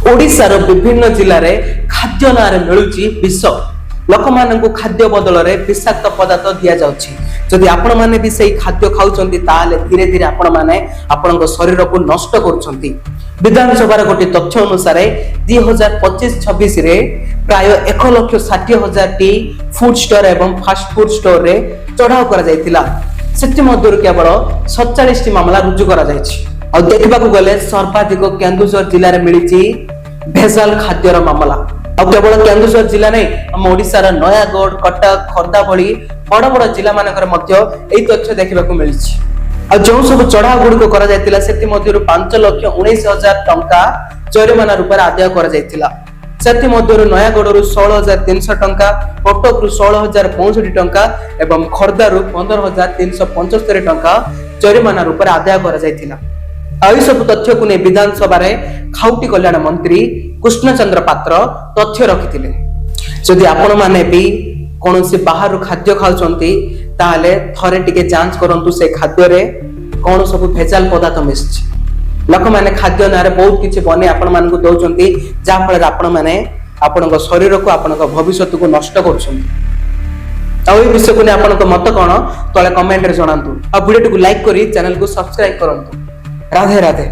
ओडिशार विभिन्न जिले में खाद्य ना मिलूची विष लोक मान खाद्य बदल में विषाक्त पदार्थ दि जाऊँगी जदि आपण मैंने भी सही खाद्य खाऊं धीरे धीरे आपण मैंने आपण शरीर को नष्ट कर विधानसभा गोटे तथ्य अनुसार 2025-26 प्राय 1,60,000 टी फूड स्टोर एवं फास्ट फूड स्टोर रे चढ़ाव करा जायतिला सेति मध्यरु केवल 47 टी मामला रुजु करा जायछि और देखबा को गले सर्वाधिक केन्दुझर जिल्ला रे मिलिछि भेजाल खाद्यर मामला और केवल केन्दुझर जिल्ला नै हम ओडिसा रा नयागढ़ कटक खोर्धा भली बड़ बड़ जिल्ला मानकर मध्य एई तथ्य देखबा को मिलिछि और जो सब चढ़ाव गुड़िक करा जायतिला सेति मध्यरु 5,19,000 टंका जरिमाना रूप में आदाय करा जायतिला सेति मध्यरु नयागढ़ 16,300 टंका कटक 16,065 टंका एवं खोर्धा 15,375 टंका जरिमाना रूप में आदाय करा जायतिला एही सब तथ्य को ने विधानसभा रे खाउटी कल्याण मंत्री कृष्णचंद्र पात्र तथ्य रखिथिले जदि आपण माने भी कोनोसी बाहर खाद्य खाउचंती ताले थरे टिके जांच करंतु से खाद्य रे कोन सब भेजाल पदार्थ मिसछि लोक माने खाद्य नारे बहुत किछि बने आपण मान को दउचंती जा फल आपण माने आपनक शरीर को आपनक भविष्य को नष्ट करछंती आ ओई विषय को ने आपनक मत कोन तळे कमेंट रे जणांतु आ वीडियो को लाइक करी चैनल को सब्सक्राइब करंतु राधे राधे।